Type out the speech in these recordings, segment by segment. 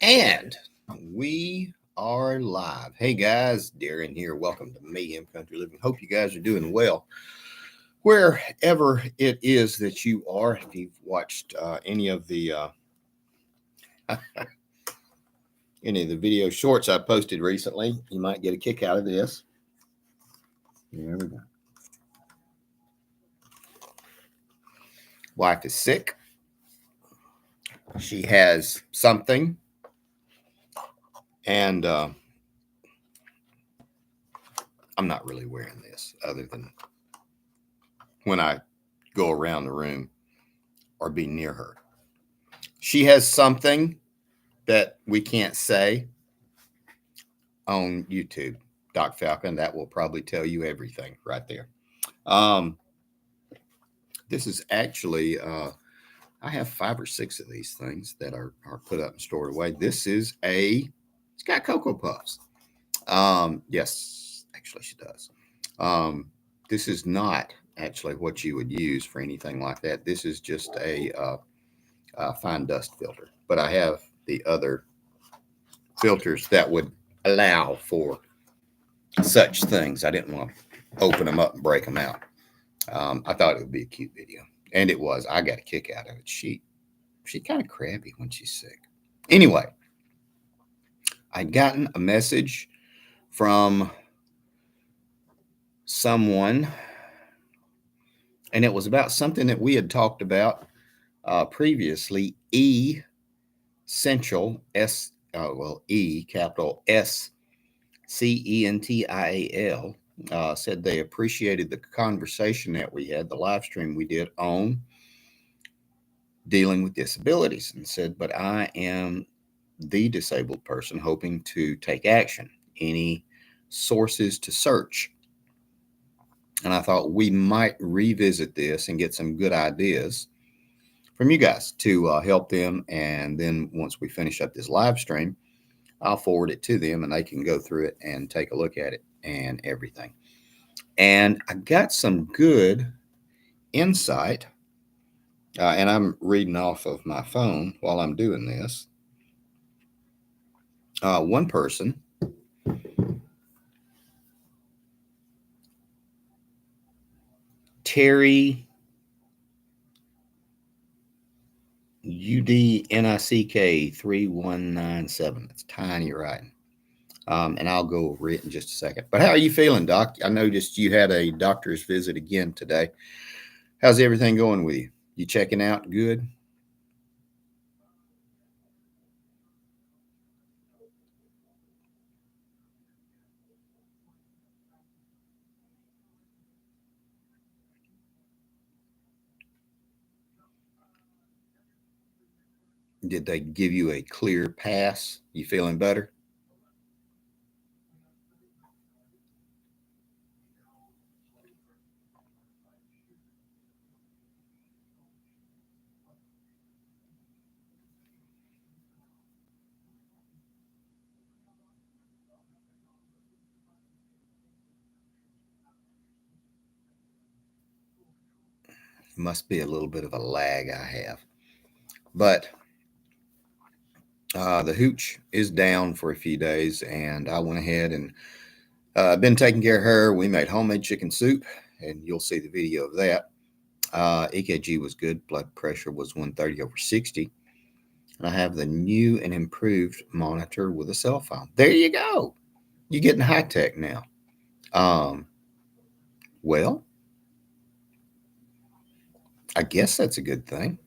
And we are live. Hey guys, Darren here. Welcome to Mayhem Country Living. Hope you guys are doing well. Wherever it is that you are, if you've watched any of the any of the video shorts I posted recently, you might get a kick out of this. There we go. Wife is sick. She has something, and I'm not really wearing this other than when I go around the room or be near her. She has something that we can't say on YouTube. Doc Falcon, that will probably tell you everything right there. This is actually, I have 5 or 6 of these things that are put up and stored away. This is it's got Cocoa Puffs. Yes, actually she does. This is not actually what you would use for anything like that. This is just a fine dust filter. But I have the other filters that would allow for such things. I didn't want to open them up and break them out. I thought it would be a cute video, and it was. I got a kick out of it. She's kind of crabby when she's sick. Anyway, I'd gotten a message from someone, and it was about something that we had talked about previously. Essential E capital SCENTIAL. Said they appreciated the conversation that we had, the live stream we did on dealing with disabilities, and said, but I am the disabled person hoping to take action. Any sources to search? And I thought we might revisit this and get some good ideas from you guys to help them. And then once we finish up this live stream, I'll forward it to them and they can go through it and take a look at it and everything. And I got some good insight, and I'm reading off of my phone while I'm doing this. One person Terry UDNICK 3197. It's tiny writing. And I'll go over it in just a second. But how are you feeling, Doc? I noticed you had a doctor's visit again today. How's everything going with you? You checking out good? Did they give you a clear pass? You feeling better? Must be a little bit of a lag I have. But the hooch is down for a few days, and I went ahead and been taking care of her. We made homemade chicken soup, and you'll see the video of that. EKG was good. Blood pressure was 130 over 60. And I have the new and improved monitor with a cell phone. There you go. You're getting high tech now. Well, I guess that's a good thing.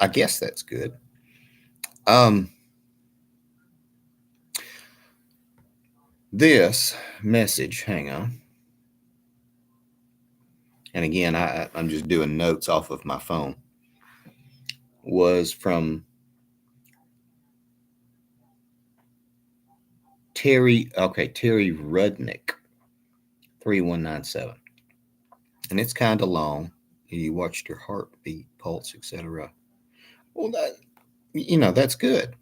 I guess that's good. This message, hang on. And again, I'm just doing notes off of my phone, was from Terry Rudnick, 3197. And it's kind of long. You watched your heartbeat, pulse, etc. Well, that's good.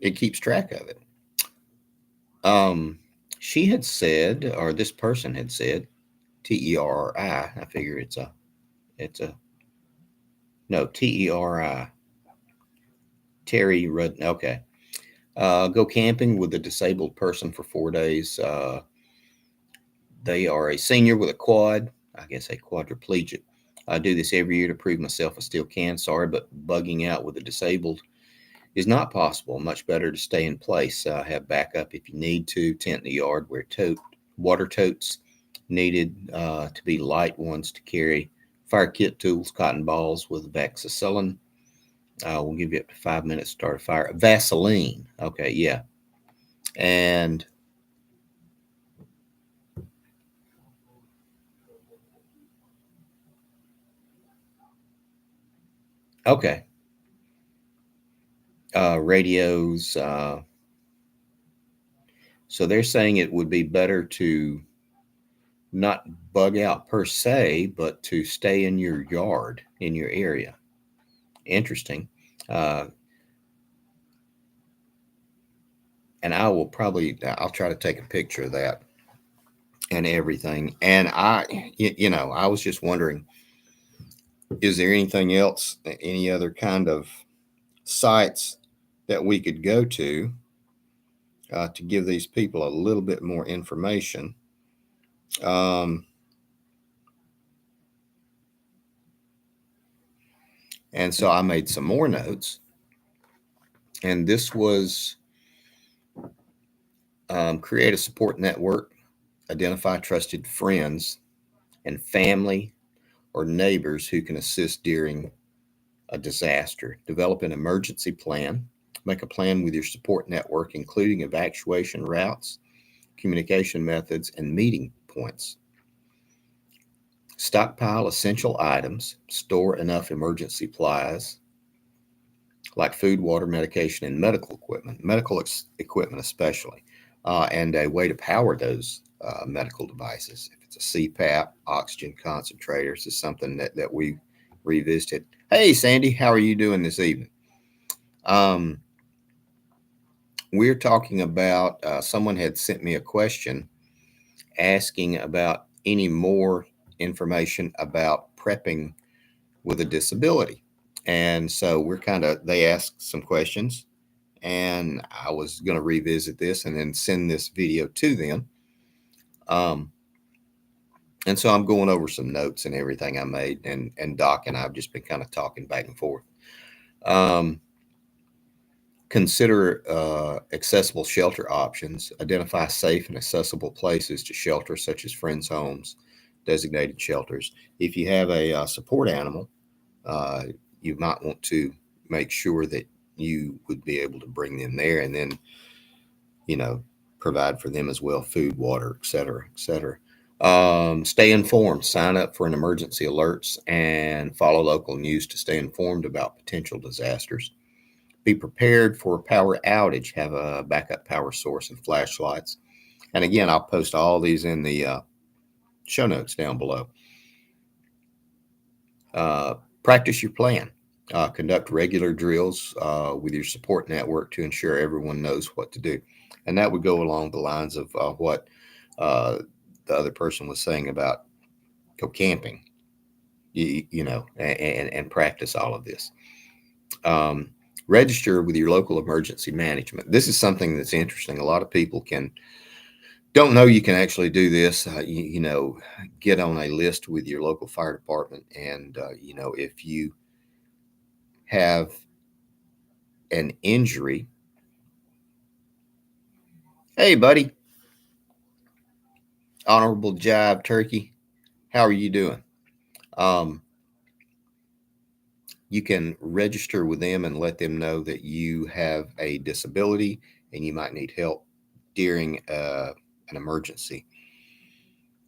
It keeps track of it. She had said, or this person had said, T-E-R-R-I. I figure it's a no T-E-R-I. Terry Rudd. Okay. Go camping with a disabled person for 4 days. They are a senior with a quad, I guess a quadriplegic. I do this every year to prove myself I still can. Sorry, but bugging out with a disabled is not possible. Much better to stay in place. Have backup if you need to. Tent in the yard. Wear water totes needed to be light ones to carry. Fire kit tools, cotton balls with vaxacillin. We'll give you up to 5 minutes to start a fire. Vaseline. Okay, yeah. And okay, radios. So they're saying it would be better to not bug out per se, but to stay in your yard, in your area. Interesting. Uh, and I'll try to take a picture of that and everything. And I was just wondering, is there anything else, any other kind of sites that we could go to give these people a little bit more information? Um, and so I made some more notes, and this was create a support network, identify trusted friends and family or neighbors who can assist during a disaster, develop an emergency plan, make a plan with your support network, including evacuation routes, communication methods, and meeting points. Stockpile essential items, store enough emergency supplies like food, water, medication, and medical equipment especially, and a way to power those medical devices. If it's a CPAP, oxygen concentrators, is something that we revisited. Hey, Sandy, how are you doing this evening? Um, we're talking about someone had sent me a question asking about any more information about prepping with a disability. And so they asked some questions, and I was going to revisit this and then send this video to them. Um, and so I'm going over some notes and everything I made, and Doc and I've just been kind of talking back and forth. Um, Consider accessible shelter options. Identify safe and accessible places to shelter, such as friends' homes, designated shelters. If you have a support animal, uh, you might want to make sure that you would be able to bring them there, and then you know provide for them as well, food, water, etc., etc. Stay informed. Sign up for an emergency alerts and follow local news to stay informed about potential disasters. Be prepared for a power outage. Have a backup power source and flashlights. And again, I'll post all these in the show notes down below. Uh, Practice your plan. Conduct regular drills with your support network to ensure everyone knows what to do. And that would go along the lines of what uh, the other person was saying about go camping, and practice all of this. Um, Register with your local emergency management. This is something that's interesting. A lot of people don't know you can actually do this. Get on a list with your local fire department, and if you have an injury. Hey, buddy, Honorable Jive Turkey, how are you doing? Um, you can register with them and let them know that you have a disability and you might need help during an emergency,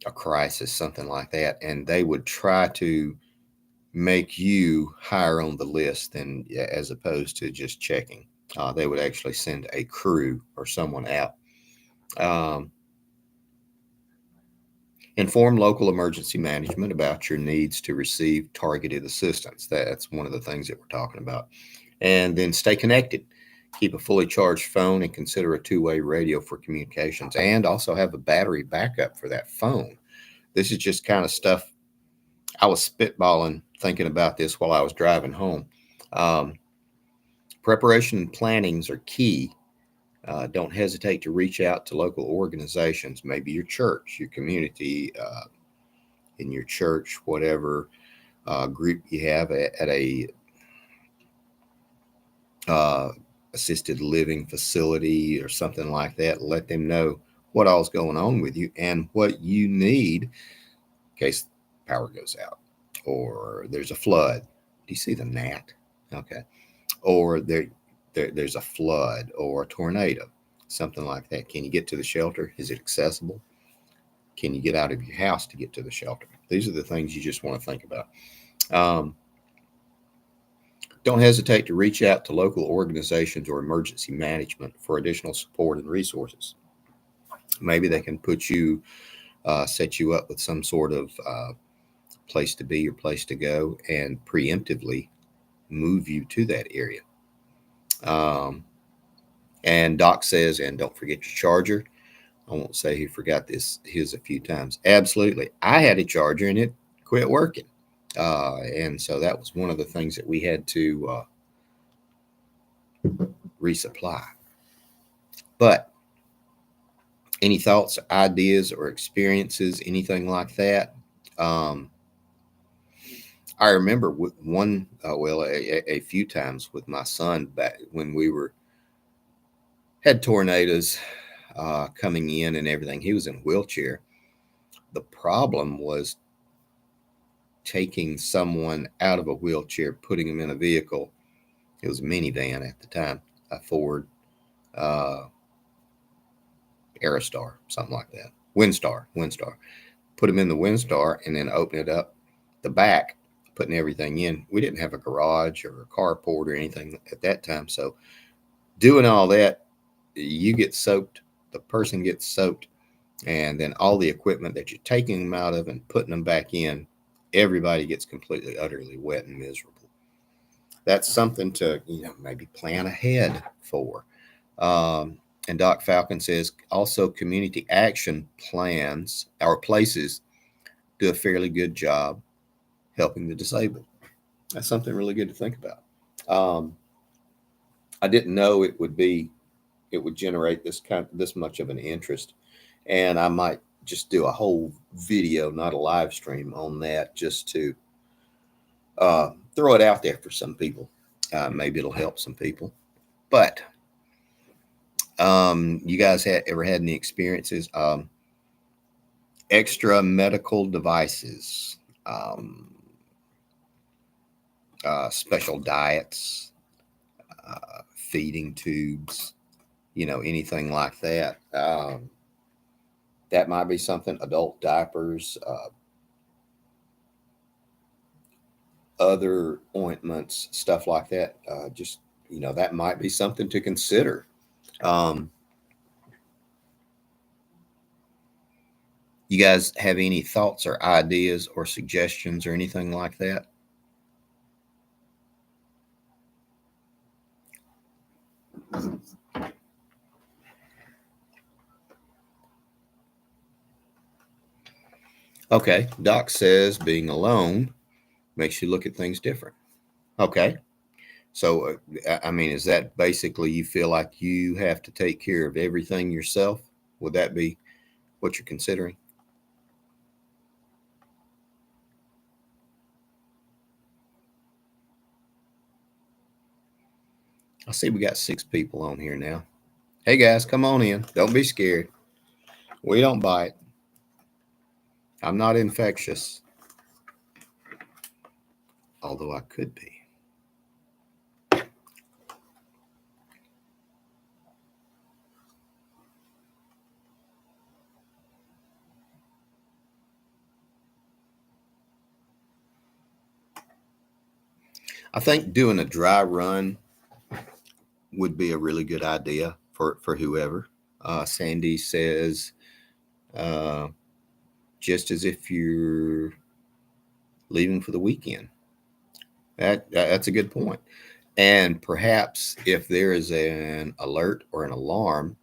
a crisis, something like that. And they would try to make you higher on the list than as opposed to just checking. They would actually send a crew or someone out. Um, Inform local emergency management about your needs to receive targeted assistance. That's one of the things that we're talking about. And then stay connected. Keep a fully charged phone and consider a two-way radio for communications, and also have a battery backup for that phone. this is just kind of stuff I was spitballing thinking about this while I was driving home. Um, Preparation and plannings are key. Don't hesitate to reach out to local organizations, maybe your church, your community, in your church, whatever group you have at a uh, assisted living facility or something like that. Let them know what all's going on with you and what you need in case power goes out or there's a flood. Do you see the gnat? Okay. Or there's a flood or a tornado, something like that. Can you get to the shelter? Is it accessible? Can you get out of your house to get to the shelter? These are the things you just want to think about. Um, don't hesitate to reach out to local organizations or emergency management for additional support and resources. Maybe they can set you up with some sort of place to be or place to go and preemptively move you to that area. Um, and Doc says, and don't forget your charger. I won't say he forgot his a few times. Absolutely. I had a charger and it quit working. And so that was one of the things that we had to resupply. But any thoughts, ideas, or experiences, anything like that? Um, I remember a few times with my son back when we had tornadoes coming in and everything. He was in a wheelchair. The problem was taking someone out of a wheelchair, putting them in a vehicle. It was a minivan at the time, a Ford uh, Aerostar, something like that. Windstar. Put them in the Windstar and then open it up the back, putting everything in. We didn't have a garage or a carport or anything at that time. So doing all that, you get soaked, the person gets soaked, and then all the equipment that you're taking them out of and putting them back in, everybody gets completely, utterly wet and miserable. That's something to maybe plan ahead for. Um, and Doc Falcon says also community action plans or places do a fairly good job helping the disabled. That's something really good to think about. I didn't know it would generate this much of an interest, and I might just do a whole video, not a live stream, on that, just to throw it out there for some people. Maybe it'll help some people. But you guys ever had any experiences? Extra medical devices, special diets, feeding tubes, anything like that. That might be something. Adult diapers, other ointments, stuff like that. Just that might be something to consider. Um, you guys have any thoughts or ideas or suggestions or anything like that? Okay, Doc says being alone makes you look at things different. Okay, so I mean, is that basically you feel like you have to take care of everything yourself? Would that be what you're considering? I see we got 6 people on here now. Hey guys, come on in. Don't be scared. We don't bite. I'm not infectious, although I could be. I think doing a dry run would be a really good idea for whoever. Sandy says, uh, just as if you're leaving for the weekend. That's a good point. And perhaps if there is an alert or an alarm,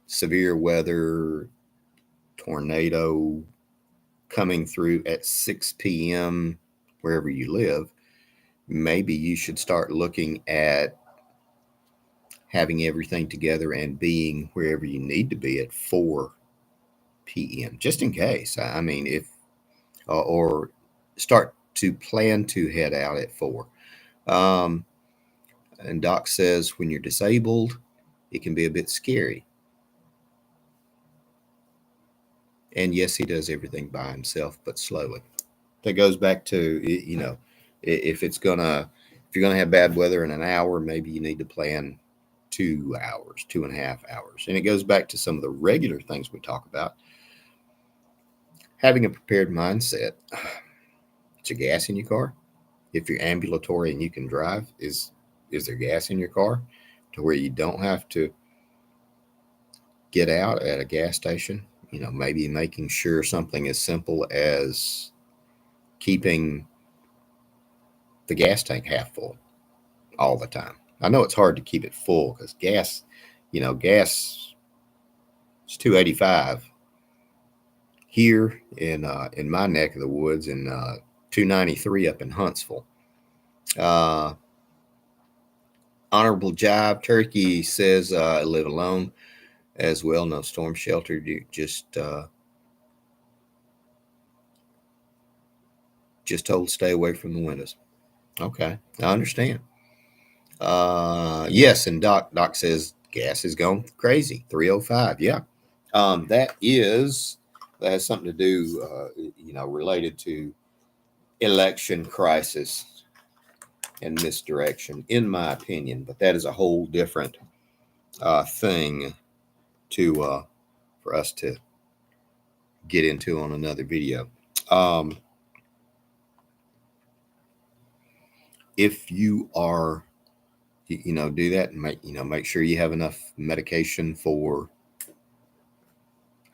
severe weather, tornado, coming through at 6 p.m. wherever you live, maybe you should start looking at having everything together and being wherever you need to be at 4 p.m. just in case. I mean, if or start to plan to head out at 4. Um, and Doc says when you're disabled, it can be a bit scary. And yes, he does everything by himself, but slowly. That goes back to, if it's gonna if you're gonna have bad weather in an hour, maybe you need to plan 2 hours, 2.5 hours. And it goes back to some of the regular things we talk about. Having a prepared mindset. Is there gas in your car? If you're ambulatory and you can drive, is there gas in your car to where you don't have to get out at a gas station? Maybe making sure something as simple as keeping the gas tank half full all the time. I know it's hard to keep it full because gas is 285 here in my neck of the woods, and 293 up in Huntsville. Uh, Honorable Jive Turkey says, I live alone as well. No storm shelter. Just told stay away from the windows. Okay, I understand. Yes, and Doc says gas is going crazy. 305. Yeah. That has something to do, related to election crisis and misdirection, in my opinion. But that is a whole different thing to for us to get into on another video. Um, if you are, do that and make sure you have enough medication for,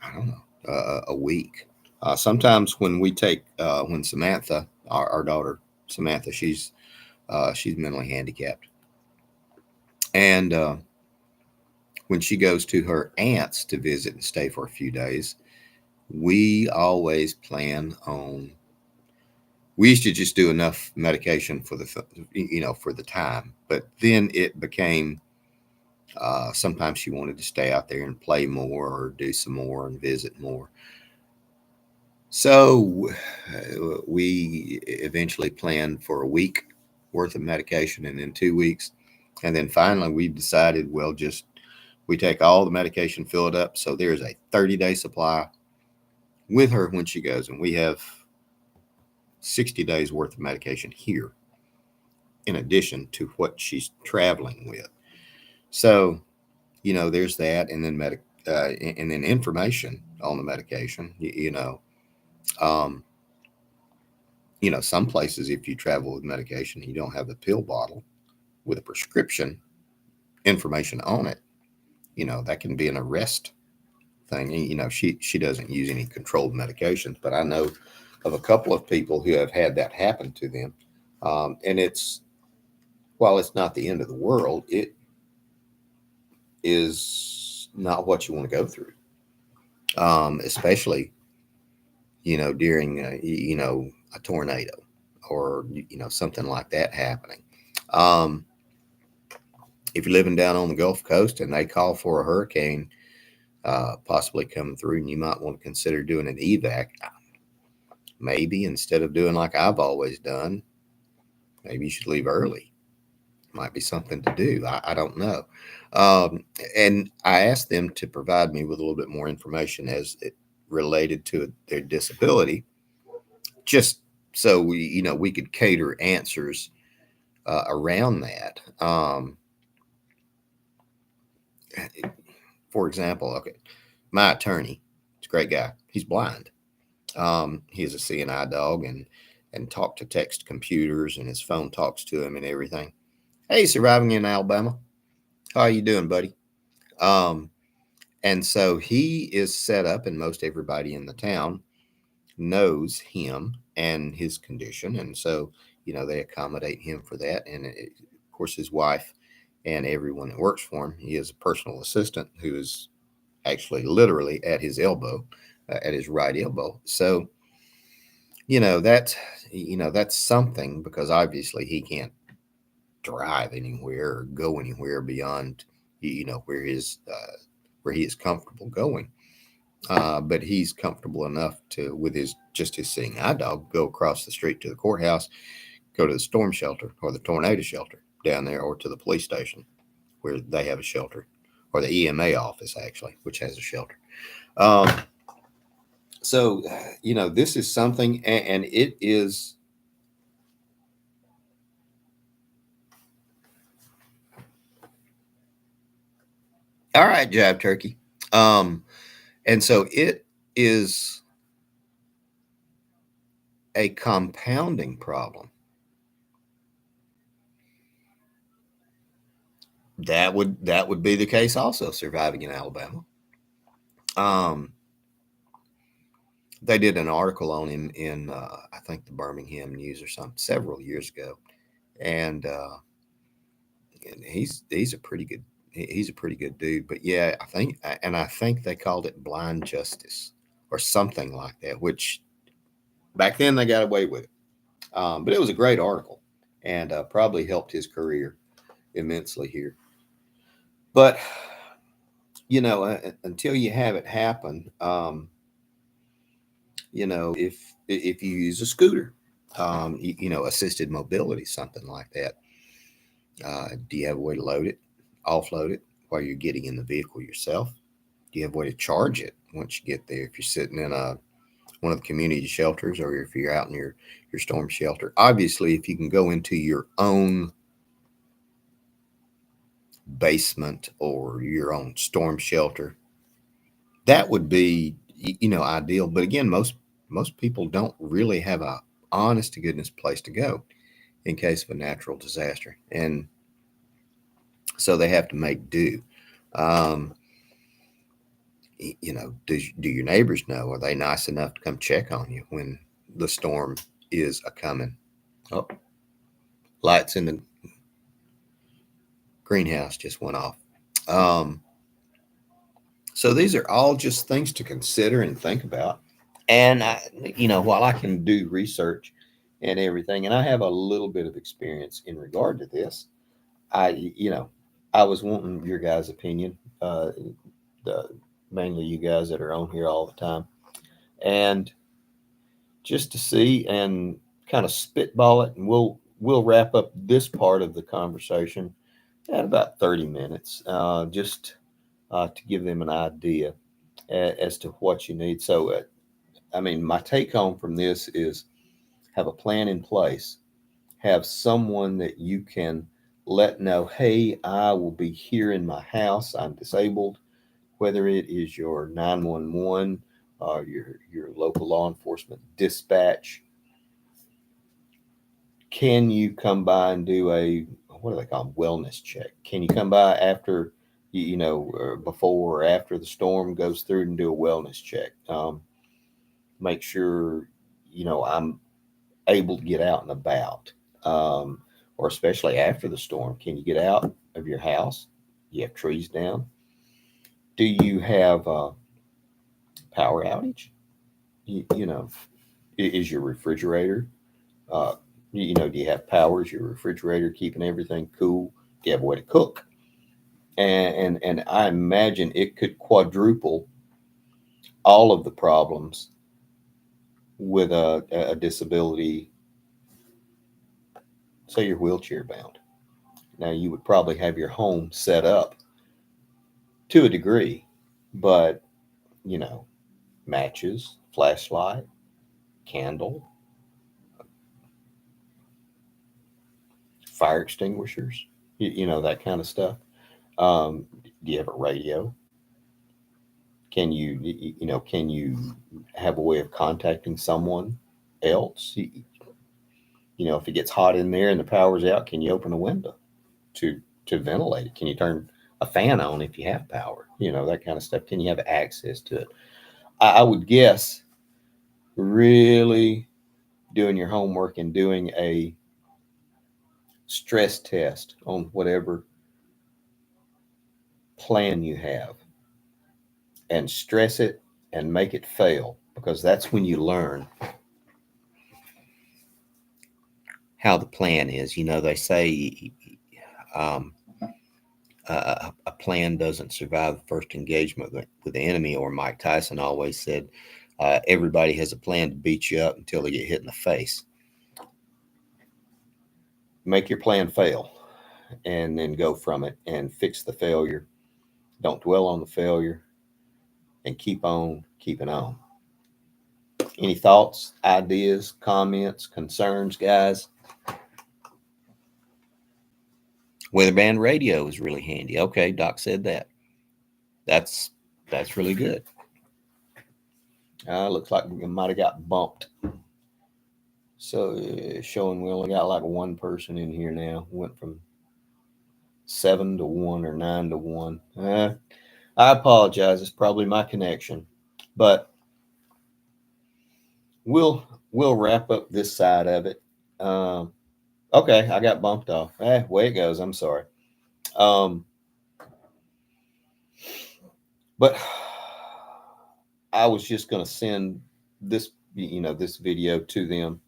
I don't know, a week. Sometimes when we take when Samantha, our daughter Samantha, she's mentally handicapped, and when she goes to her aunt's to visit and stay for a few days, we always plan on. We used to just do enough medication for for the time, but then it became. Sometimes she wanted to stay out there and play more or do some more and visit more. So we eventually planned for a week worth of medication and then 2 weeks. And then finally we decided, well, just we take all the medication, fill it up. So there's a 30-day supply with her when she goes. And we have 60 days worth of medication here in addition to what she's traveling with. So, there's that. And then and then information on the medication, um, some places, if you travel with medication, you don't have a pill bottle with a prescription information on it. That can be an arrest thing. She doesn't use any controlled medications, but I know of a couple of people who have had that happen to them. And while it's not the end of the world, it is not what you want to go through, especially during a tornado or something like that happening. Um, if you're living down on the Gulf Coast and they call for a hurricane possibly coming through, and you might want to consider doing an evac, maybe instead of doing like I've always done, maybe you should leave early. Might be something to do. I don't know. Um, and I asked them to provide me with a little bit more information as it related to their disability, just so we could cater answers around that. For example, okay, my attorney, he's a great guy. He's blind. He is a CNI dog and talk to text computers, and his phone talks to him and everything. Hey, surviving in Alabama. How are you doing, buddy? Um, and so he is set up, and most everybody in the town knows him and his condition, and so they accommodate him for that. And of course, his wife and everyone that works for him. He is a personal assistant who is actually literally at his elbow, at his right elbow. So That's that's something, because obviously he can't drive anywhere or go anywhere beyond where he is comfortable going. But he's comfortable enough to, with his seeing eye dog, go across the street to the courthouse, go to the storm shelter or the tornado shelter down there, or to the police station where they have a shelter, or the EMA office actually, which has a shelter. Um, so this is something, and it is. All right, Jab Turkey. Um, and so it is a compounding problem. That would be the case also, surviving in Alabama. Um, they did an article on him in I think the Birmingham News or something several years ago, and he's a pretty good he's a pretty good dude. But yeah, I think they called it blind justice or something like that, which back then they got away with it. But it was a great article, and probably helped his career immensely here. But until you have it happen, if you use a scooter, assisted mobility, something like that, do you have a way to load it, offload it while you're getting in the vehicle yourself? Do you have a way to charge it once you get there? If you're sitting in one of the community shelters, or if you're out in your storm shelter, obviously, if you can go into your own basement or your own storm shelter, that would be ideal. But again, most people don't really have a honest to goodness place to go in case of a natural disaster, and so they have to make do. um, do your neighbors know? Are they nice enough to come check on you when the storm is a coming? Oh, lights in the greenhouse just went off. um, so these are all just things to consider and think about. And while I can do research and everything, and I have a little bit of experience in regard to this, I, you know, I was wanting your guys' opinion, the mainly you guys that are on here all the time, and just to see and kind of spitball it, and we'll wrap up this part of the conversation at about 30 minutes, just to give them an idea as to what you need. So, I mean, my take home from this is have a plan in place, have someone that you can let know, hey, I will be here in my house, I'm disabled, whether it is your 911, your local law enforcement dispatch. Can you come by and do a, what do they call them, wellness check? Can you come by after, before or after the storm goes through, and do a wellness check? Make sure, I'm able to get out and about, um, or especially after the storm. Can you get out of your house? You have trees down? Do you have a power outage? You know, is your refrigerator, uh, do you have power? Is your refrigerator keeping everything cool? Do you have a way to cook? And I imagine it could quadruple all of the problems with a disability. Say you're wheelchair bound. Now you would probably have your home set up to a degree, but you know, matches, flashlight, candle, fire extinguishers, that kind of stuff. Do you have a radio? Can you have a way of contacting someone else? If it gets hot in there and the power's out, can you open a window to to ventilate it? Can you turn a fan on if you have power? That kind of stuff. Can you have access to it? I would guess really doing your homework and doing a stress test on whatever plan you have, and stress it and make it fail, because that's when you learn how the plan is. They say um, a plan doesn't survive the first engagement with the enemy, or Mike Tyson always said, everybody has a plan to beat you up until they get hit in the face. Make your plan fail and then go from it and fix the failure. Don't dwell on the failure and keep on keeping on. Any thoughts, ideas, comments, concerns, guys? Weatherband radio is really handy. Okay, Doc said that. That's really good. Looks like we might have got bumped. So showing we only got like one person in here now. Went from 7 to 1 or 9 to 1. I apologize. It's probably my connection, but we'll wrap up this side of it. Okay, I got bumped off. Way it goes. I'm sorry. But I was just going to send this, this video to them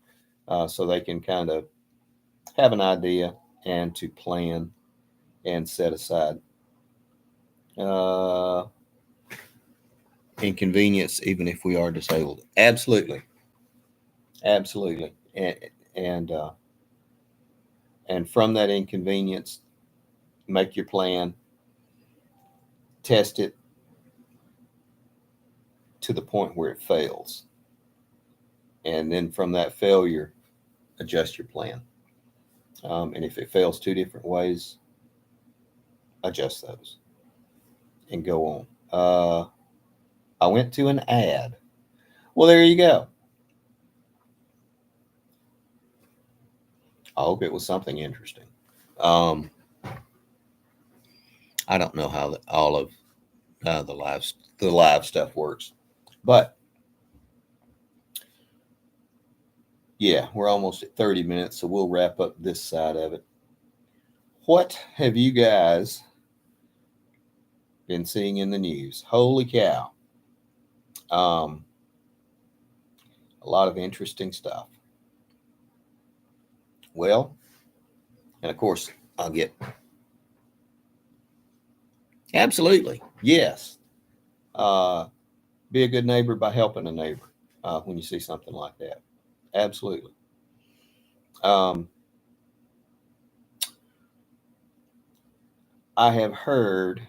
so they can kind of have an idea and to plan and set aside. Inconvenience, even if we are disabled. Absolutely. Absolutely. And from that inconvenience, make your plan, test it to the point where it fails. And then from that failure, adjust your plan. And if it fails 2 different ways, adjust those and go on. I went to an ad. Well, there you go. I hope it was something interesting. I don't know how all of the live stuff works, but yeah, we're almost at 30 minutes, so we'll wrap up this side of it. What have you guys been seeing in the news? Holy cow. A lot of interesting stuff. Well, and of course, I'll get absolutely yes. Be a good neighbor by helping a neighbor when you see something like that. Absolutely. I have heard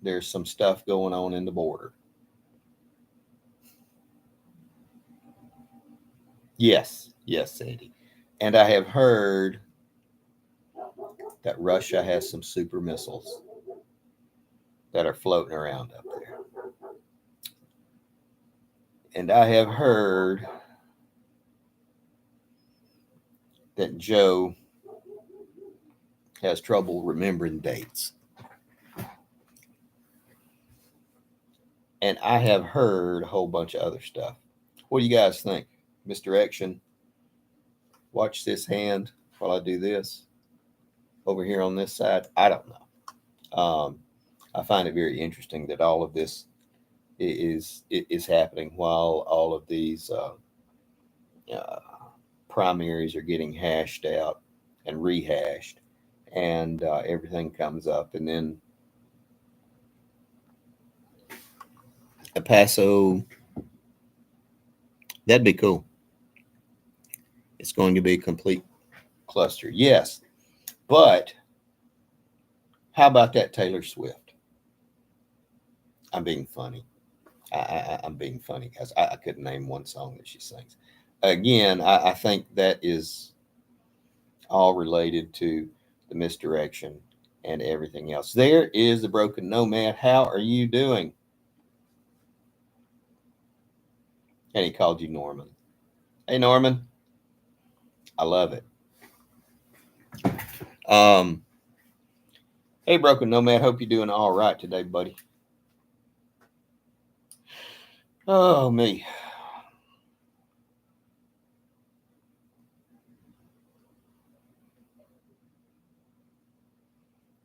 there's some stuff going on in the border. Yes, Sandy. And I have heard that Russia has some super missiles that are floating around up there. And I have heard that Joe has trouble remembering dates. And I have heard a whole bunch of other stuff. What do you guys think? Misdirection. Watch this hand while I do this over here on this side. I don't know. I find it very interesting that all of this is happening while all of these primaries are getting hashed out and rehashed, and everything comes up, and then El Paso. That'd be cool. It's going to be a complete cluster. Yes, but how about that Taylor Swift? I'm being funny. I'm being funny, guys. I couldn't name one song that she sings. Again, I think that is all related to the misdirection and everything else. There is the Broken Nomad. How are you doing? And he called you Norman. Hey, Norman. I love it. Hey, Broken Nomad. Hope you're doing all right today, buddy. Oh, me.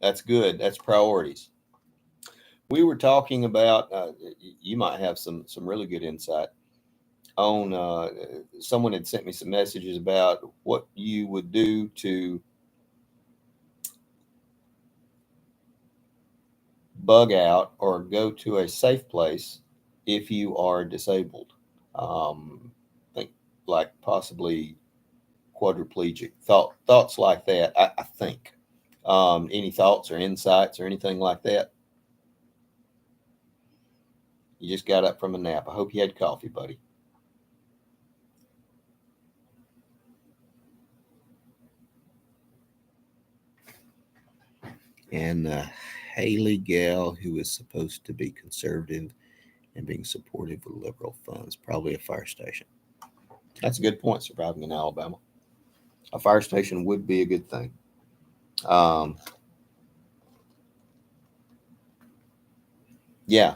That's good. That's priorities. We were talking about, you might have some really good insight. on someone had sent me some messages about what you would do to bug out or go to a safe place if you are disabled. Think like possibly quadriplegic. Thoughts like that. I think. Any thoughts or insights or anything like that? You just got up from a nap. I hope you had coffee, buddy. And Haley gal, who is supposed to be conservative and being supportive of liberal funds, probably a fire station. That's a good point. Surviving in Alabama, a fire station would be a good thing. Um, yeah,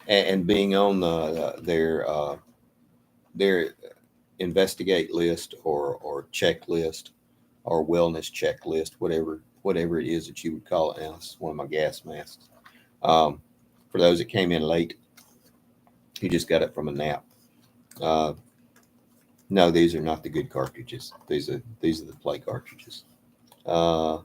and being on their investigate list or checklist or wellness checklist, whatever it is that you would call it now. It's one of my gas masks. Um, for those that came in late, you just got it from a nap. Uh, no, these are not the good cartridges. These are the play cartridges. Uh,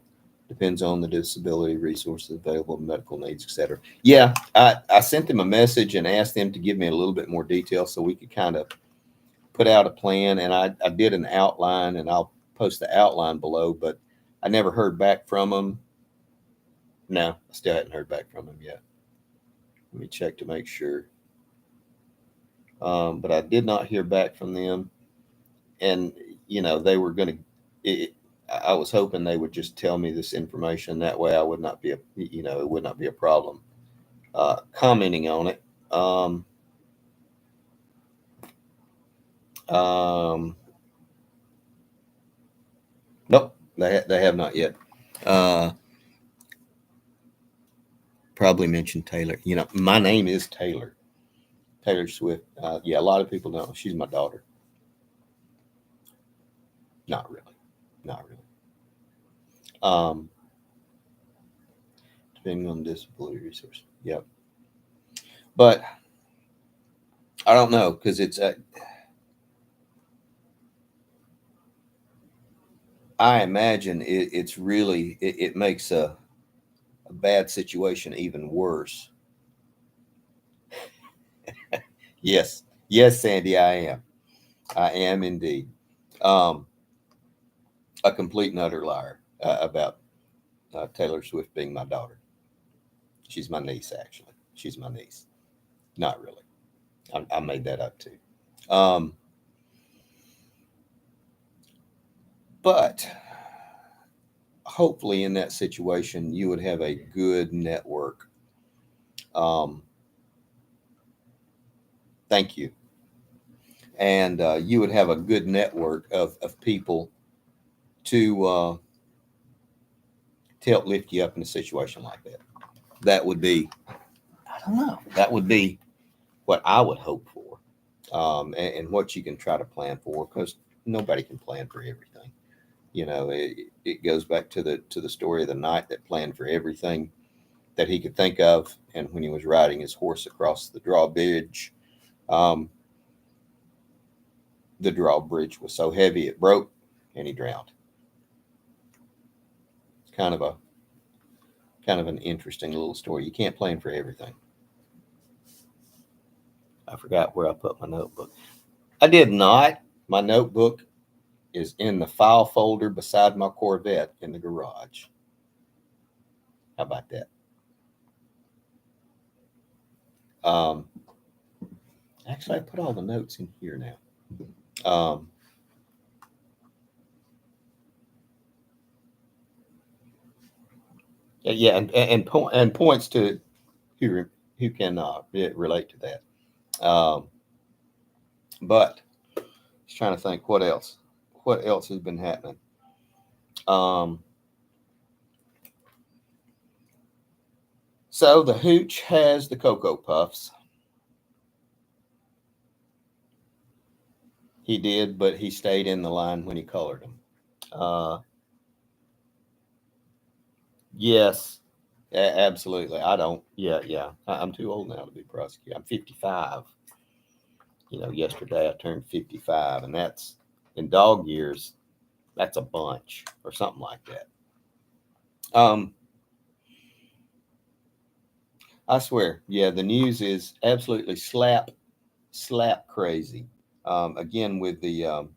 Depends on the disability resources available, medical needs, etc. Yeah, I sent them a message and asked them to give me a little bit more detail so we could kind of put out a plan. And I did an outline, and I'll post the outline below, but I never heard back from them. No, I still hadn't heard back from them yet. Let me check to make sure. But I did not hear back from them. And, they were going to, I was hoping they would just tell me this information. That way I would not be it would not be a problem commenting on it. Um, nope, they have not yet. Uh, Probably mentioned Taylor. My name is Taylor. Taylor Swift. Yeah, a lot of people know. She's my daughter. Not really. Not really. Um, Depending on disability resource. Yep. But I don't know because I imagine it's really, it makes a bad situation even worse. Yes. Yes, Sandy, I am. I am indeed. Um, a complete and utter liar about Taylor Swift being my daughter. She's my niece, actually. She's my niece. Not really. I made that up too. But hopefully, in that situation, you would have a good network. Um, Thank you. And you would have a good network of people to help lift you up in a situation like that. That would be, I don't know, that would be what I would hope for, and what you can try to plan for, because nobody can plan for everything. It goes back to the story of the knight that planned for everything that he could think of, and when he was riding his horse across the drawbridge, um, the drawbridge was so heavy it broke, and he drowned. It's kind of an interesting little story. You can't plan for everything. I forgot where I put my notebook. I did not. My notebook is in the file folder beside my Corvette in the garage. How about that? Um, Actually, I put all the notes in here now. Yeah, and points to who can relate to that. But just trying to think what else. What else has been happening? Um, so the hooch has the Cocoa Puffs. He did, but he stayed in the line when he colored them. Uh, yes, absolutely. I don't. Yeah, yeah. I'm too old now to be prosecuted. I'm 55. yesterday I turned 55, and that's in dog years, that's a bunch or something like that. I swear, yeah, the news is absolutely slap crazy. Again, with the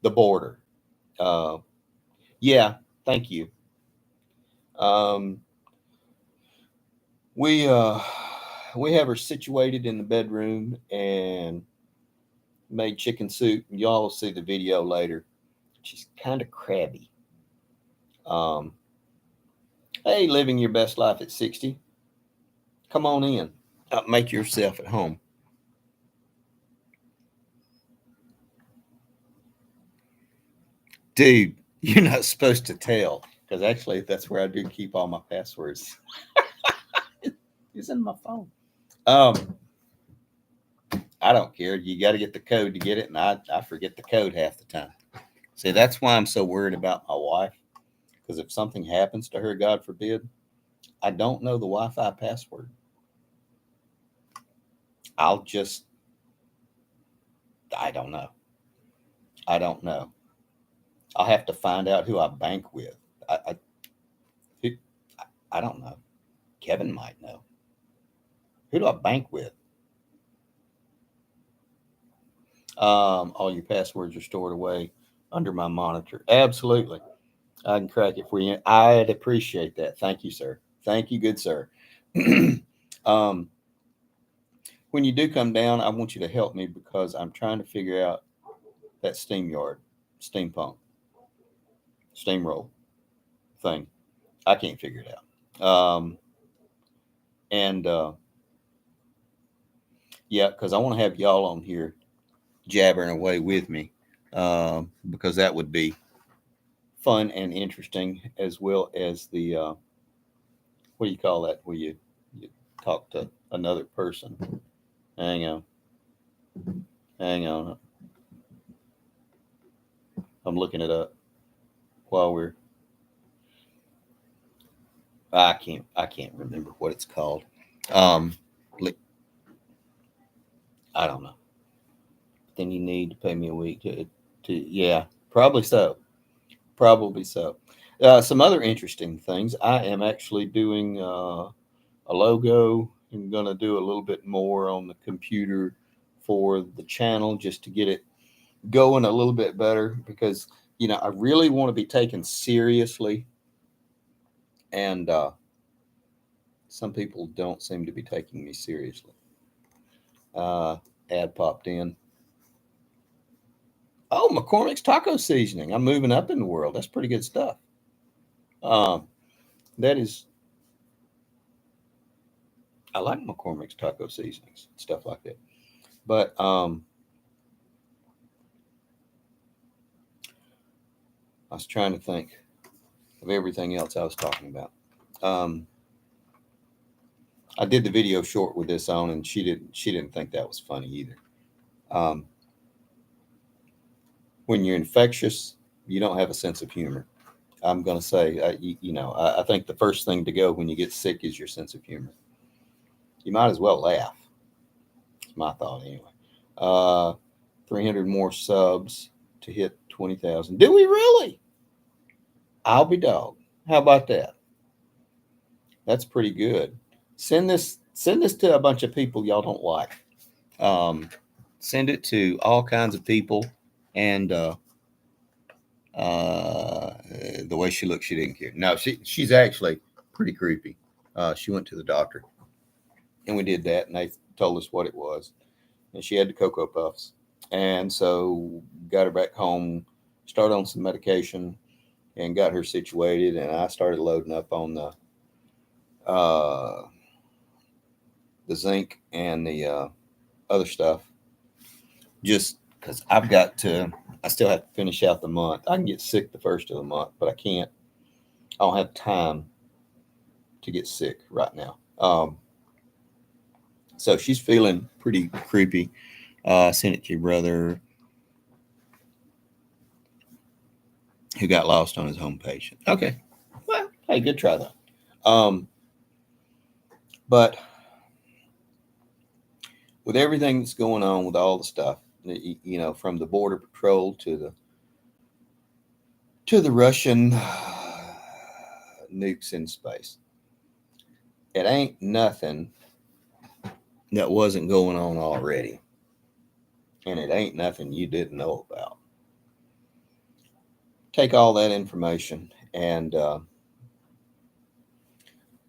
border. Uh, yeah, thank you. Um, we uh, we have her situated in the bedroom and made chicken soup. Y'all will see the video later. She's kind of crabby. Um, hey, living your best life at 60. Come on in. Make yourself at home. Dude, you're not supposed to tell because actually that's where I do keep all my passwords. It's in my phone. Um, I don't care. You got to get the code to get it, and I forget the code half the time. See, that's why I'm so worried about my wife. Because if something happens to her, God forbid, I don't know the Wi-Fi password. I'll just, I don't know. I don't know. I'll have to find out who I bank with. I, who, I don't know. Kevin might know. Who do I bank with? All your passwords are stored away under my monitor. Absolutely. I can crack it for you. I'd appreciate that. Thank you, sir. Thank you, good sir. um, when you do come down, I want you to help me because I'm trying to figure out that steampunk, steamroll thing. I can't figure it out. And yeah, because I want to have y'all on here jabbering away with me because that would be fun and interesting as well as the what do you call that where you talk to another person. Hang on, hang on. I'm looking it up while we're. I can't remember what it's called. Um, I don't know. Then you need to pay me a week to yeah, probably so. Probably so. Some other interesting things. I am actually doing a logo. I'm going to do a little bit more on the computer for the channel just to get it going a little bit better because, I really want to be taken seriously. And some people don't seem to be taking me seriously. Uh, Ad popped in. Oh, McCormick's taco seasoning. I'm moving up in the world. That's pretty good stuff. Um, that is, I like McCormick's taco seasonings, stuff like that. But I was trying to think of everything else I was talking about. Um, I did the video short with this on, and she didn't think that was funny either. Um, when you're infectious, you don't have a sense of humor. I'm going to say, I think the first thing to go when you get sick is your sense of humor. You might as well laugh. It's my thought anyway. Uh, 300 more subs to hit 20,000. Do we really? I'll be dog. How about that? That's pretty good. Send this to a bunch of people y'all don't like. Um, Send it to all kinds of people, and the way she looks, she didn't care. No, she's actually pretty creepy. She went to the doctor, and we did that, and they told us what it was, and she had the Cocoa Puffs, and so got her back home, started on some medication, and got her situated, and I started loading up on uh, the zinc and the other stuff, just because I still have to finish out the month. I can get sick the first of the month, but I can't. I don't have time to get sick right now. So she's feeling pretty creepy. Send it to your brother who got lost on his homepage. Okay. Well, hey, good try though. But with everything that's going on with all the stuff, from the border patrol to the Russian nukes in space. It ain't nothing that wasn't going on already, and it ain't nothing you didn't know about. Take all that information and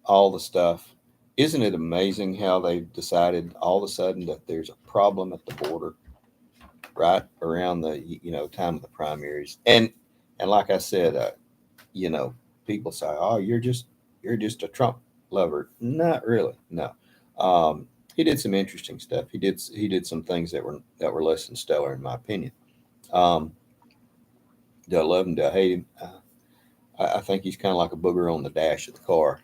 all the stuff. Isn't it amazing how they've decided all of a sudden that there's a problem at the border right around the time of the primaries? And like I said, you know, people say, "Oh, you're just a Trump lover." Not really. No. He did some interesting stuff. He did some things that were less than stellar in my opinion. Um, do I love him? Do I hate him? I think he's kind of like a booger on the dash of the car.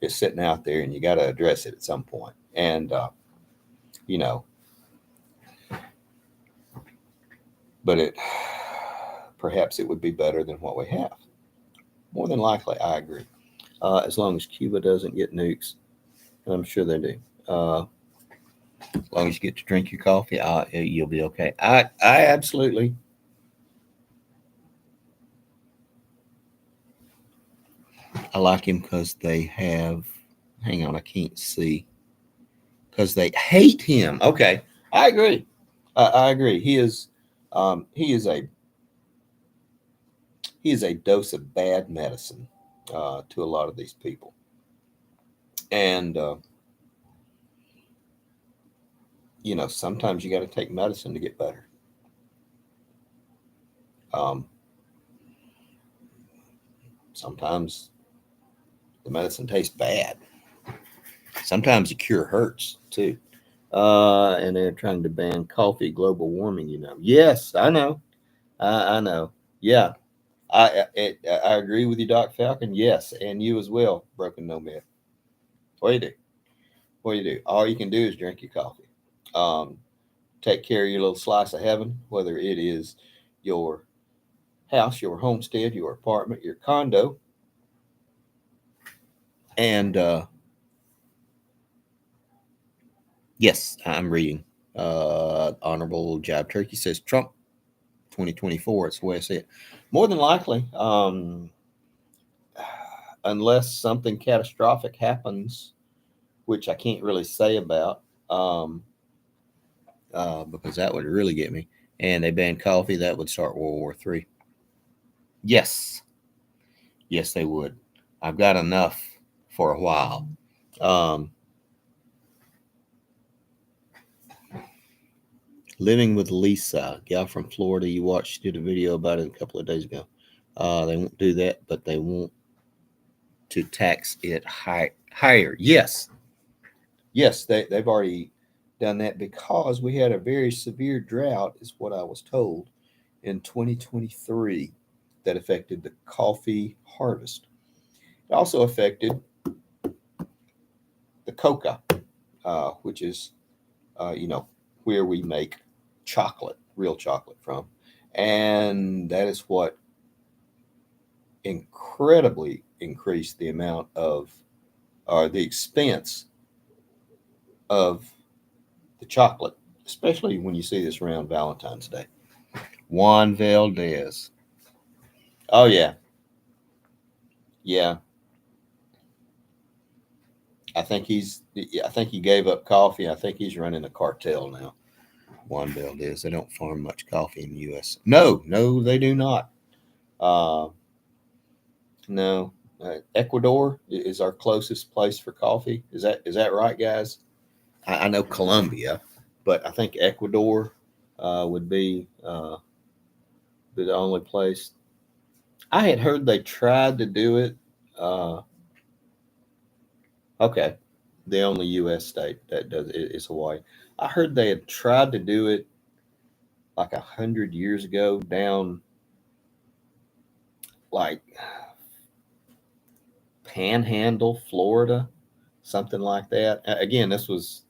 It's sitting out there, and you got to address it at some point. And you know, but it perhaps it would be better than what we have. More than likely, I agree. As long as Cuba doesn't get nukes, and I'm sure they do. As long as you get to drink your coffee, you'll be okay. I absolutely. I like him because they have. Hang on, I can't see. Because they hate him. Okay, I agree. I agree. He is a dose of bad medicine to a lot of these people, and sometimes you got to take medicine to get better. Um, Sometimes the medicine tastes bad. Sometimes the cure hurts too. And they're trying to ban coffee, global warming. Yes, I know. I know. Yeah, I agree with you, Doc Falcon. Yes, and you as well, Broken Nomad. What do you do? What do you do? All you can do is drink your coffee. Um, Take care of your little slice of heaven, whether it is your house, your homestead, your apartment, your condo, and yes, I'm reading. Honorable Jab Turkey says Trump 2024. It's the way I say it. More than likely, unless something catastrophic happens, which I can't really say about, um, because that would really get me. And they ban coffee, that would start World War III. Yes, yes, they would. I've got enough for a while. Um, Living with Lisa, gal from Florida. You watched, did a video about it a couple of days ago. They won't do that, but they want to tax it higher. Yes, yes, they've already done that because we had a very severe drought, is what I was told, in 2023 that affected the coffee harvest. It also affected the coca, which is, you know, where we make chocolate, real chocolate from. And that is what incredibly increased the amount of, or the expense of the chocolate, especially when you see this around Valentine's Day. Juan Valdez. Oh, yeah. Yeah. I think he gave up coffee. I think he's running a cartel now. Juan Valdez. They don't farm much coffee in the U.S. No, no, they do not. Uh, no. Ecuador is our closest place for coffee. Is that right, guys? I know Colombia, but I think Ecuador would be the only place. I had heard they tried to do it. Uh, okay, the only U.S. state that does it is Hawaii. I heard they had tried to do it like 100 years ago down like Panhandle, Florida, something like that. Again, this was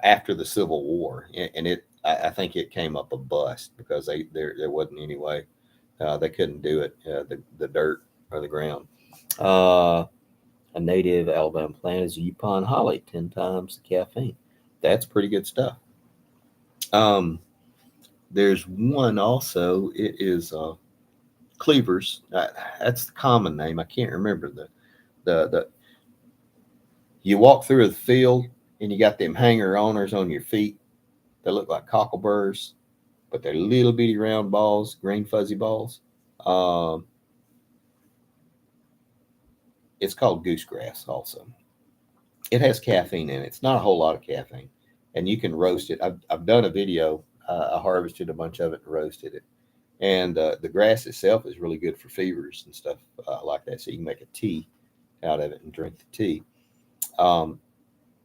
after the Civil War, and I think it came up a bust because there wasn't any way they couldn't do it. The dirt or the ground. Uh, A native Alabama plant is Yupon holly, 10 times the caffeine. That's pretty good stuff. Um, there's one also. It is cleavers. That's the common name. I can't remember the. You walk through the field and you got them hanger oners on your feet. They look like cockleburs, but they're little bitty round balls, green fuzzy balls. Um, it's called goosegrass also. It has caffeine in it. It's not a whole lot of caffeine, and you can roast it. I've done a video. I harvested a bunch of it and roasted it. And the grass itself is really good for fevers and stuff like that. So you can make a tea out of it and drink the tea um,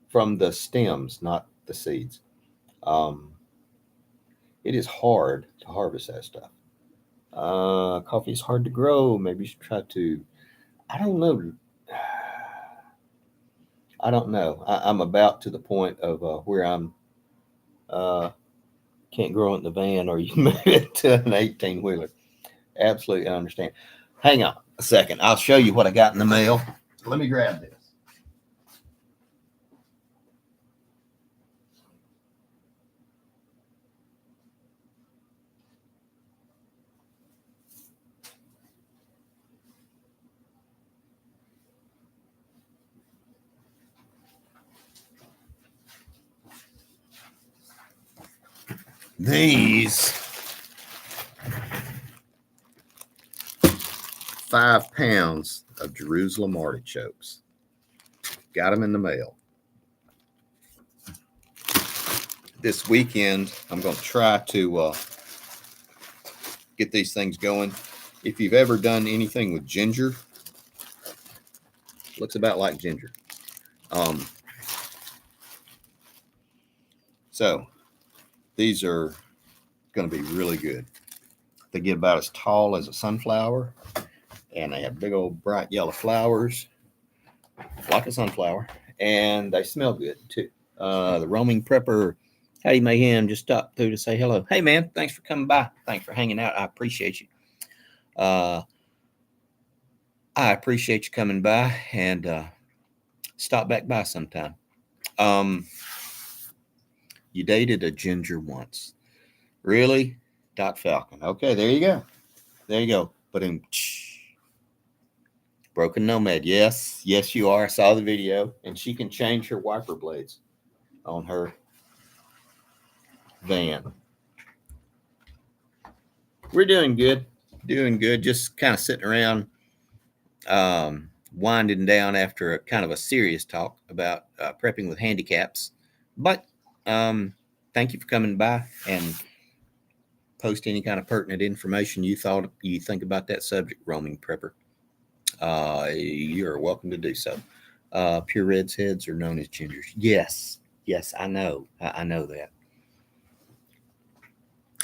from the stems, not the seeds. Um, it is hard to harvest that stuff. Coffee is hard to grow. Maybe you should try to. I don't know. I don't know. I'm about to the point of where I'm uh, can't grow it in the van, or you move it to an 18-wheeler. Absolutely understand. Hang on a second. I'll show you what I got in the mail. Let me grab this. These 5 pounds of Jerusalem artichokes. Got them in the mail. This weekend, I'm going to try to get these things going. If you've ever done anything with ginger, looks about like ginger. So these are going to be really good. They get about as tall as a sunflower, and they have big old bright yellow flowers, like a sunflower, and they smell good too. The roaming prepper, Howdy Mayhem, just stopped through to say hello. Hey man, thanks for coming by. Thanks for hanging out. I appreciate you. I appreciate you coming by, and stop back by sometime. Um, you dated a ginger once. Really? Dot Falcon. Okay, there you go. There you go. But in Broken Nomad. Yes, yes, you are. I saw the video, and she can change her wiper blades on her van. We're doing good. Doing good. Just kind of sitting around, winding down after a kind of a serious talk about prepping with handicaps. But thank you for coming by and post any kind of pertinent information you think about that subject, roaming prepper. You're welcome to do so. Pure Red's heads are known as gingers. Yes, yes, I know. I know that.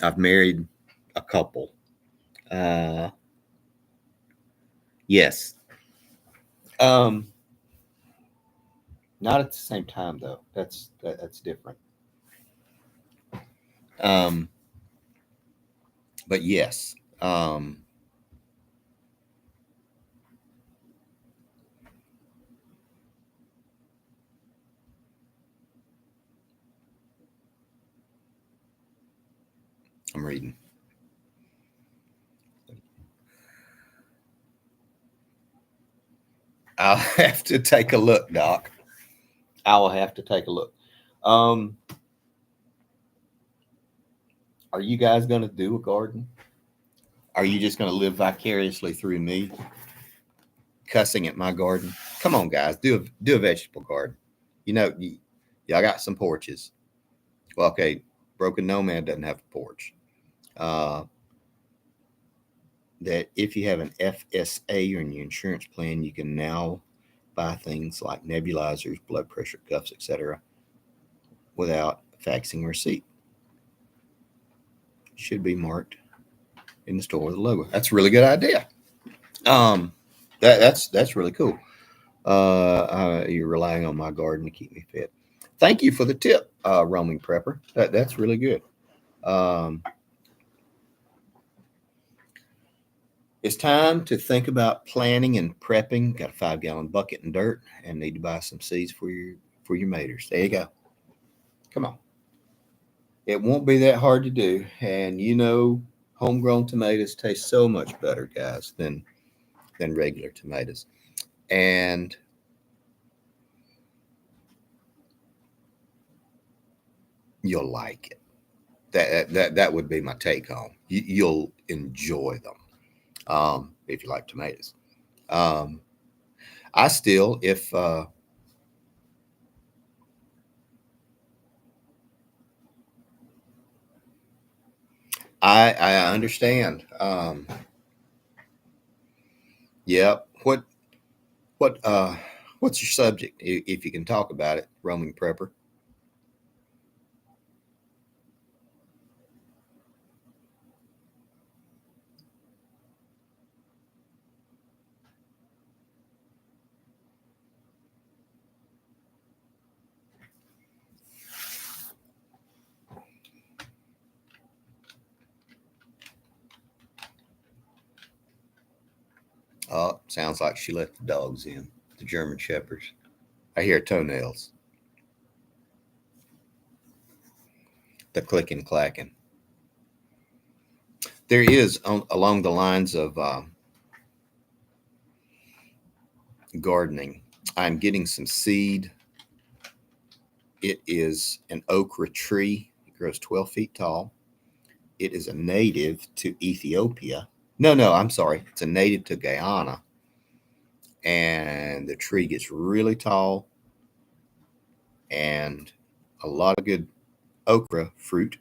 I've married a couple. Uh, yes. Um, Not at the same time though. That's different. Um, but yes. I'm reading. I'll have to take a look, Doc. I will have to take a look. Um, are you guys going to do a garden? Are you just going to live vicariously through me, cussing at my garden? Come on, guys, do a vegetable garden. Y'all got some porches. Well, okay, Broken Nomad doesn't have a porch. Uh, that if you have an FSA or in your insurance plan, you can now buy things like nebulizers, blood pressure cuffs, etc., without faxing receipt. Should be marked in the store with a logo. That's a really good idea. Um, that's really cool. You're relying on my garden to keep me fed. Thank you for the tip, roaming prepper. That's really good. Um, It's time to think about planning and prepping. Got a 5-gallon bucket and dirt, and need to buy some seeds for your maters. There you go. Come on. It won't be that hard to do, and homegrown tomatoes taste so much better, guys, than regular tomatoes, and you'll like it. That would be my take home. You'll enjoy them if you like tomatoes. Um, I still, if I understand. Yeah. What's your subject? If you can talk about it, roaming prepper. Oh, sounds like she let the dogs in, the German shepherds. I hear toenails, the clicking, clacking. There is along the lines of gardening. I'm getting some seed. It is an okra tree. It grows 12 feet tall. It is a native to Ethiopia. No, no, I'm sorry. It's a native to Guyana. And the tree gets really tall and a lot of good okra fruit.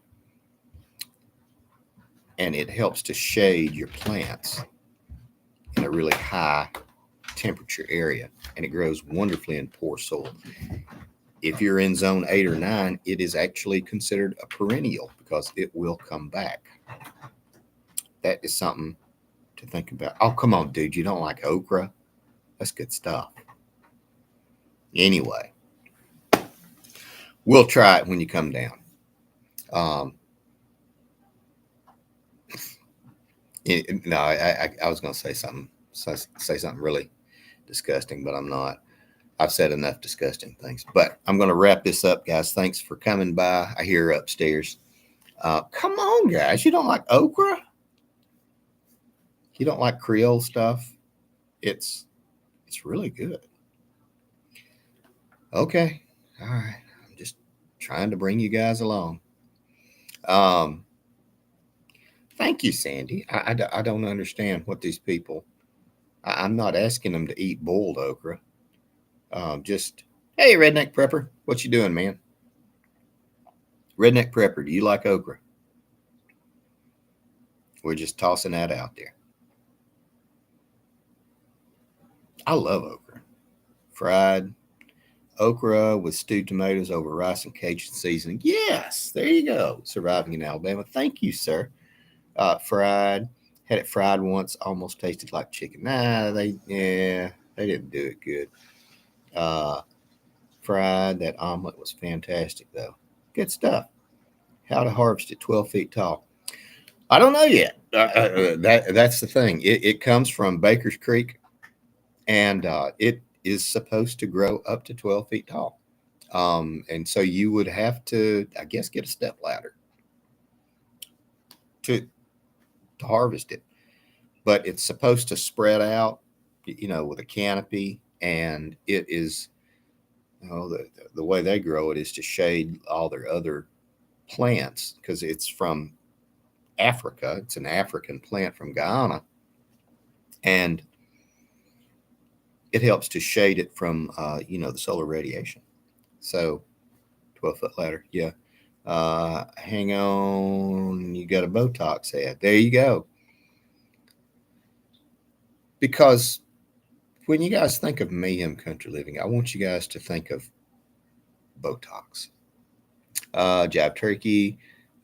And it helps to shade your plants in a really high temperature area. And it grows wonderfully in poor soil. If you're in zone 8 or 9, it is actually considered a perennial because it will come back. That is something to think about. Oh, come on, dude. You don't like okra? That's good stuff. Anyway, we'll try it when you come down. Um, no, I was going to say something really disgusting, but I'm not. I've said enough disgusting things. But I'm going to wrap this up, guys. Thanks for coming by. I hear her upstairs. Come on, guys. You don't like okra? You don't like Creole stuff? It's really good. Okay. All right. I'm just trying to bring you guys along. Um, Thank you, Sandy. I don't understand what these people. I'm not asking them to eat boiled okra. Just hey, redneck prepper, what you doing, man? Redneck prepper, do you like okra? We're just tossing that out there. I love okra. Fried okra with stewed tomatoes over rice and Cajun seasoning. Yes, there you go. Surviving in Alabama. Thank you, sir. Fried. Had it fried once. Almost tasted like chicken. They didn't do it good. Uh, Fried. That omelet was fantastic, though. Good stuff. How to harvest it 12 feet tall. I don't know yet. That's the thing. It comes from Baker's Creek, and it is supposed to grow up to 12 feet tall. And so you would have to, I guess, get a step ladder to harvest it. But it's supposed to spread out, with a canopy, and it is, the way they grow it is to shade all their other plants because it's from Africa. It's an African plant from Guyana, and it helps to shade it from, the solar radiation. So 12-foot ladder, yeah. Hang on, you got a Botox ad. There you go. Because when you guys think of mayhem country living, I want you guys to think of Botox. Jab turkey.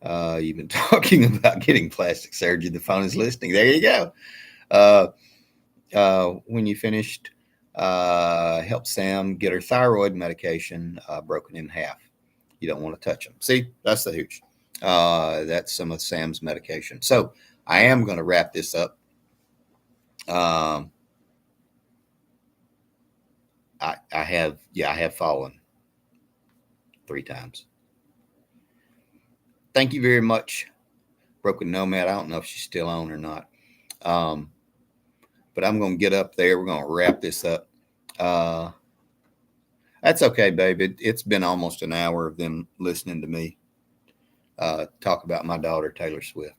You've been talking about getting plastic surgery. The phone is listening. There you go. When you finished, help Sam get her thyroid medication broken in half. You don't want to touch them. See, that's the hooch. That's some of Sam's medication. So I am going to wrap this up. Um, I have fallen 3 times. Thank you very much, Broken Nomad. I don't know if she's still on or not. Um, but I'm going to get up there. We're going to wrap this up. That's okay, babe. It's been almost an hour of them listening to me talk about my daughter, Taylor Swift.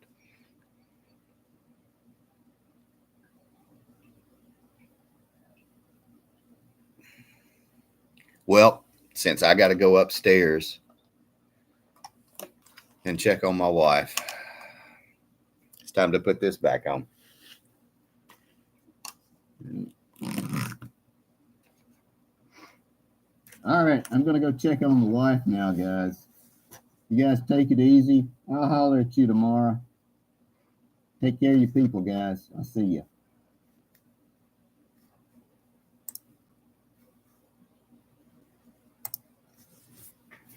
Well, since I got to go upstairs and check on my wife, it's time to put this back on. All right, I'm going to go check on the wife now, guys. You guys take it easy. I'll holler at you tomorrow. Take care of your people, guys. I'll see you.